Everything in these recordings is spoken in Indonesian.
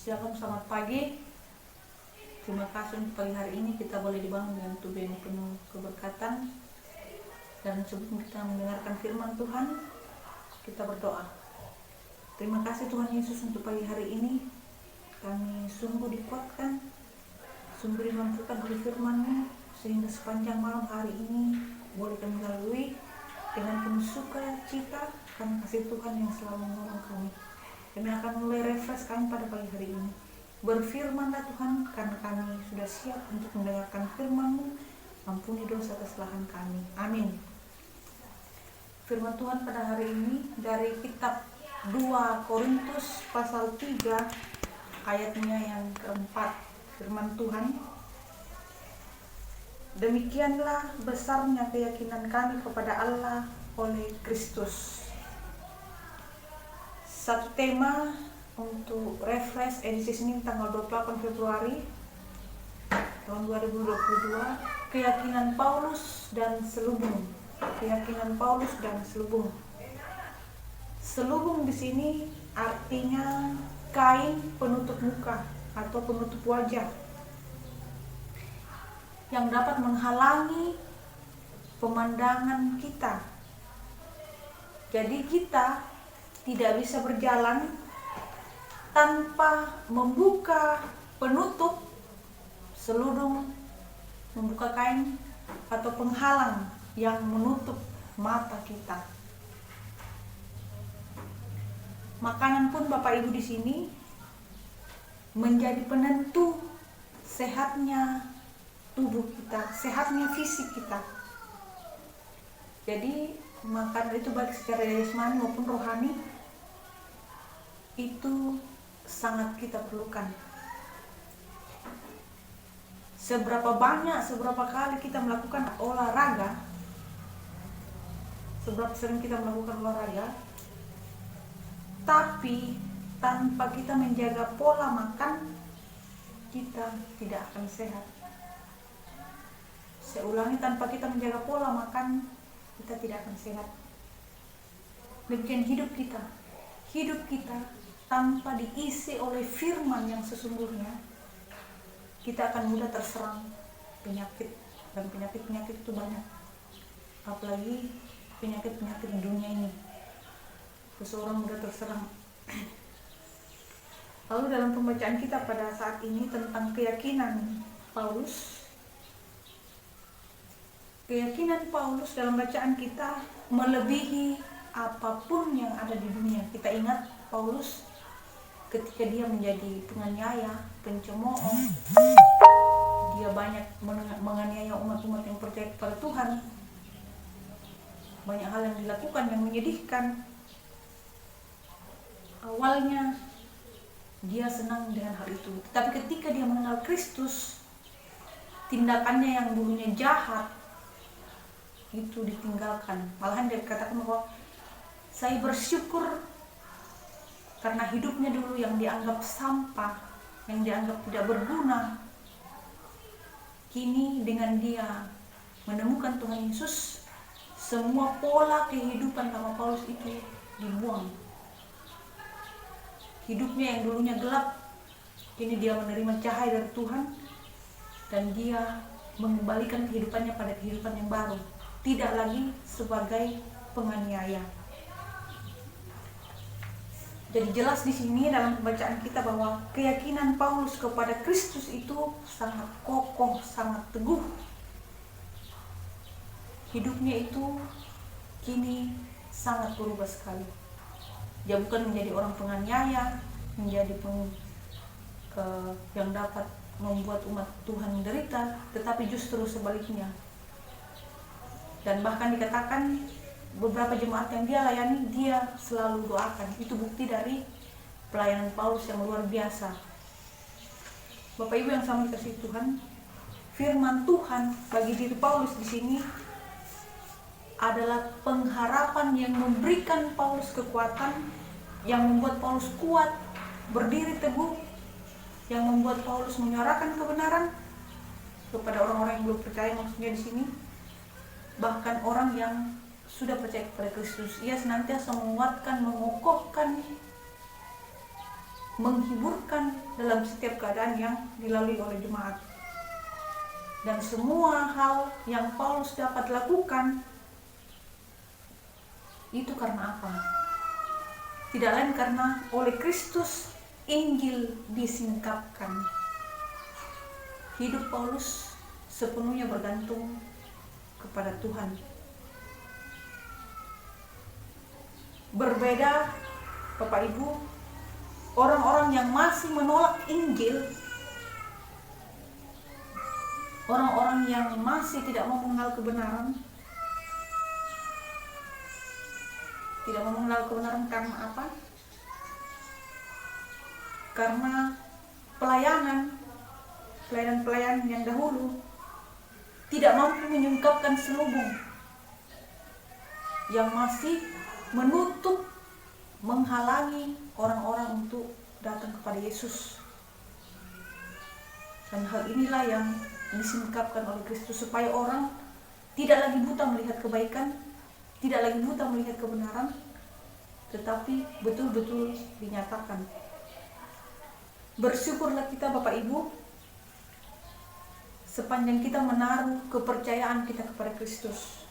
Shalom, selamat pagi. Terima kasih untuk pagi hari ini kita boleh dibangun dengan tubuh yang penuh keberkatan. Dan sebelum kita mendengarkan firman Tuhan, kita berdoa. Terima kasih Tuhan Yesus untuk pagi hari ini. Kami sungguh dikuatkan, sungguh dimampukan oleh firman-Mu, sehingga sepanjang malam hari ini boleh kami lalui dengan penuh sukacita karena kasih Tuhan yang selalu menolong kami. Kami akan mulai refresh kami pada pagi hari ini. Berfirmanlah Tuhan, karena kami sudah siap untuk mendengarkan firman-Mu. Ampuni dosa kesalahan kami. Amin. Firman Tuhan pada hari ini dari kitab 2 Korintus pasal 3 ayatnya yang keempat. Firman Tuhan, demikianlah besarnya keyakinan kami kepada Allah oleh Kristus. Satu tema untuk refresh edisi Senin tanggal 28 Februari tahun 2022, keyakinan Paulus dan selubung. Keyakinan Paulus dan selubung. Selubung di sini artinya kain penutup muka atau penutup wajah yang dapat menghalangi pemandangan kita. Jadi kita tidak bisa berjalan tanpa membuka penutup selubung, membuka kain atau penghalang yang menutup mata kita. Makanan pun Bapak Ibu di sini menjadi penentu sehatnya tubuh kita, sehatnya fisik kita. Jadi makanan itu baik secara jasmani maupun rohani itu sangat kita perlukan. Seberapa banyak, seberapa kali kita melakukan olahraga, seberapa sering kita melakukan olahraga, tapi tanpa kita menjaga pola makan, kita tidak akan sehat. Saya ulangi, tanpa kita menjaga pola makan, kita tidak akan sehat. Demikian hidup kita. Hidup kita tanpa diisi oleh firman yang sesungguhnya, kita akan mudah terserang penyakit. Dan penyakit-penyakit itu banyak. Apalagi penyakit-penyakit di dunia ini. Seseorang mudah terserang. Lalu dalam pembacaan kita pada saat ini tentang keyakinan Paulus. Keyakinan Paulus dalam bacaan kita melebihi apapun yang ada di dunia. Kita ingat Paulus ketika dia menjadi penganiaya, pencemooh, dia banyak menganiaya umat-umat yang percaya kepada Tuhan. Banyak hal yang dilakukan yang menyedihkan. Awalnya dia senang dengan hal itu, tetapi ketika dia mengenal Kristus, tindakannya yang dulunya jahat itu ditinggalkan. Malahan dia katakan bahwa saya bersyukur karena hidupnya dulu yang dianggap sampah, yang dianggap tidak berguna, kini dengan dia menemukan Tuhan Yesus, semua pola kehidupan sama Paulus itu dibuang. Hidupnya yang dulunya gelap, kini dia menerima cahaya dari Tuhan, dan dia mengembalikan kehidupannya pada kehidupan yang baru, tidak lagi sebagai penganiaya. Jadi jelas di sini dalam pembacaan kita bahwa keyakinan Paulus kepada Kristus itu sangat kokoh, sangat teguh. Hidupnya itu kini sangat berubah sekali. Dia bukan menjadi orang penganiaya, menjadi yang dapat membuat umat Tuhan menderita, tetapi justru sebaliknya. Dan bahkan dikatakan beberapa jemaat yang dia layani, dia selalu doakan. Itu bukti dari pelayanan Paulus yang luar biasa. Bapak Ibu yang sama dikasihi Tuhan, firman Tuhan bagi diri Paulus di sini adalah pengharapan yang memberikan Paulus kekuatan, yang membuat Paulus kuat, berdiri teguh, yang membuat Paulus menyuarakan kebenaran kepada orang-orang yang belum percaya. Maksudnya di sini bahkan orang yang sudah percaya kepada Kristus, ia senantiasa menguatkan, mengokohkan menghiburkan dalam setiap keadaan yang dilalui oleh jemaat. Dan semua hal yang Paulus dapat lakukan itu karena apa? Tidak lain karena oleh Kristus Injil disingkapkan. Hidup Paulus sepenuhnya bergantung kepada Tuhan. Berbeda, Bapak Ibu, orang-orang yang masih menolak Injil, orang-orang yang masih tidak mau mengenal kebenaran. Tidak mau mengenal kebenaran karena apa? Karena pelayanan yang dahulu tidak mampu menyingkapkan selubung yang masih menutup, menghalangi orang-orang untuk datang kepada Yesus. Dan hal inilah yang disingkapkan oleh Kristus supaya orang tidak lagi buta melihat kebaikan, tidak lagi buta melihat kebenaran, tetapi betul-betul dinyatakan. Bersyukurlah kita Bapak Ibu sepanjang kita menaruh kepercayaan kita kepada Kristus.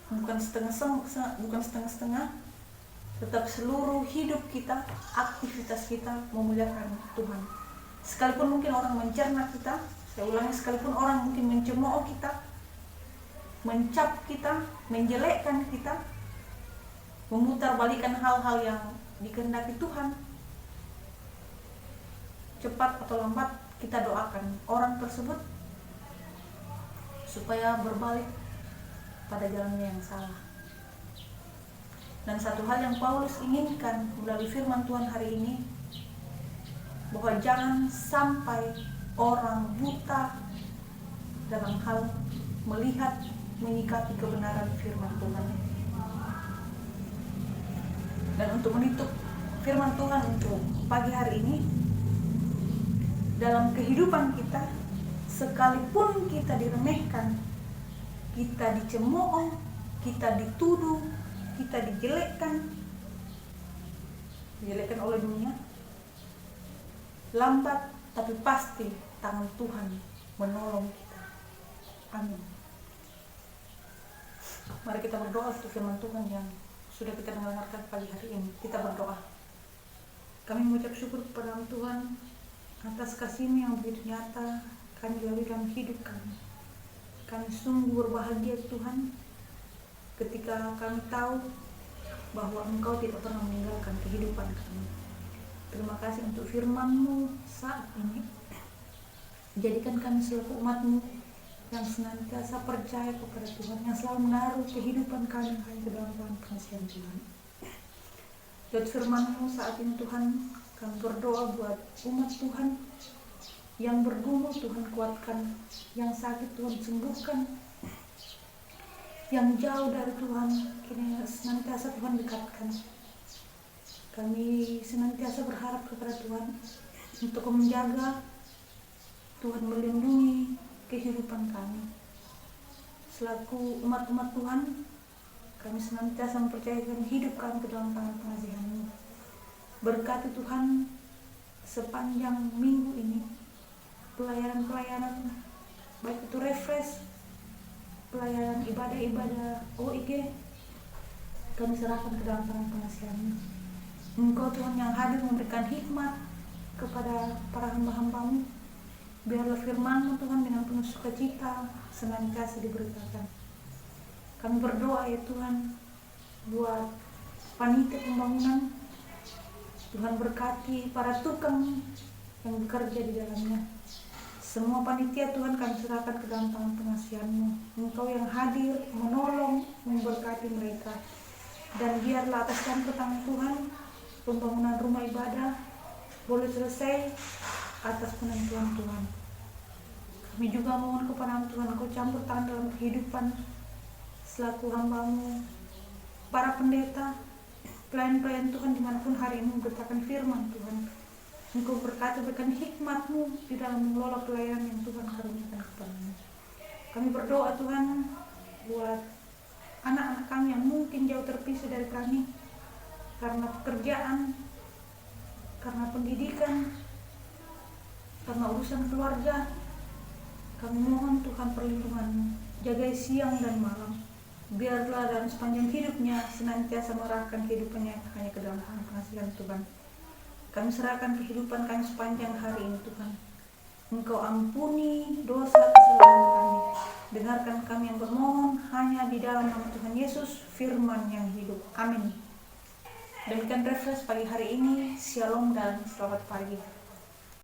Bukan setengah-setengah, tetap seluruh hidup kita, aktivitas kita memuliakan Tuhan. Sekalipun mungkin orang mencerna kita, saya ulangi, sekalipun orang mungkin mencemooh kita, mencap kita, menjelekkan kita, memutarbalikkan hal-hal yang dikehendaki Tuhan, cepat atau lambat kita doakan orang tersebut supaya berbalik pada jalannya yang salah. Dan satu hal yang Paulus inginkan melalui firman Tuhan hari ini, bahwa jangan sampai orang buta dalam hal melihat, menyikapi kebenaran firman Tuhan. Dan untuk menutup firman Tuhan untuk pagi hari ini, dalam kehidupan kita, sekalipun kita diremehkan, kita dicemooh, kita dituduh, kita dijelekkan oleh dunia, lambat tapi pasti tangan Tuhan menolong kita. Amin. Mari kita berdoa untuk firman Tuhan yang sudah kita dengarkan pagi hari ini. Kita berdoa. Kami mengucap syukur kepada Tuhan atas kasih-Mu yang begitu nyata kami lalui dalam hidup kami. Kami sungguh berbahagia Tuhan ketika kami tahu bahwa Engkau tidak pernah meninggalkan kehidupan kami. Terima kasih untuk firman-Mu saat ini. Jadikan kami selaku umat-Mu yang senantiasa percaya kepada Tuhan, yang selalu menaruh kehidupan kami hanya ke dalam pengasihan Tuhan. Lewat firman-Mu saat ini Tuhan, kami berdoa buat umat Tuhan yang bergumul, Tuhan kuatkan, yang sakit Tuhan sembuhkan, yang jauh dari Tuhan kini senantiasa Tuhan dekatkan. Kami senantiasa berharap kepada Tuhan untuk menjaga, Tuhan melindungi kehidupan kami. Selaku umat-umat Tuhan, kami senantiasa mempercayakan hidup kami ke dalam tangan pengasihan-Mu. Berkati Tuhan sepanjang minggu ini, pelayanan-pelayanan, baik itu refresh, pelayanan ibadah-ibadah OIG, kami serahkan ke dalam tangan pengasihan-Mu. Engkau Tuhan yang hadir memberikan hikmat kepada para hamba-hamba-Mu. Biarlah firman-Mu Tuhan dengan penuh sukacita senantiasa diberitakan. Kami berdoa ya Tuhan buat panitia pembangunan. Tuhan berkati para tukang yang bekerja di dalamnya. Semua panitia Tuhan kami serahkan ke dalam tangan pengasihan-Mu. Engkau yang hadir, menolong, memberkati mereka. Dan biarlah atas campur tangan Tuhan, pembangunan rumah ibadah boleh selesai atas penentuan Tuhan. Kami juga mohon kepada Tuhan, Engkau campur tangan dalam kehidupan selaku hamba-Mu, para pendeta, pelayan-pelayan Tuhan dimanapun hari ini memberitakan firman Tuhan. Engkau berkati, berikan hikmat-Mu di dalam mengelola pelayanan yang Tuhan karuniakan kepada-Mu. Kami berdoa Tuhan buat anak-anak kami yang mungkin jauh terpisah dari kami karena pekerjaan, karena pendidikan, karena urusan keluarga. Kami mohon Tuhan perlindungan, jagai siang dan malam. Biarlah dalam sepanjang hidupnya senantiasa merahkan kehidupannya hanya ke dalam pengasihan Tuhan. Kami serahkan kehidupan kami sepanjang hari ini Tuhan. Engkau ampuni dosa kesalahan kami. Dengarkan kami yang bermohon hanya di dalam nama Tuhan Yesus, firman yang hidup. Amin. Demikian refresh pagi hari ini. Shalom dan selamat pagi.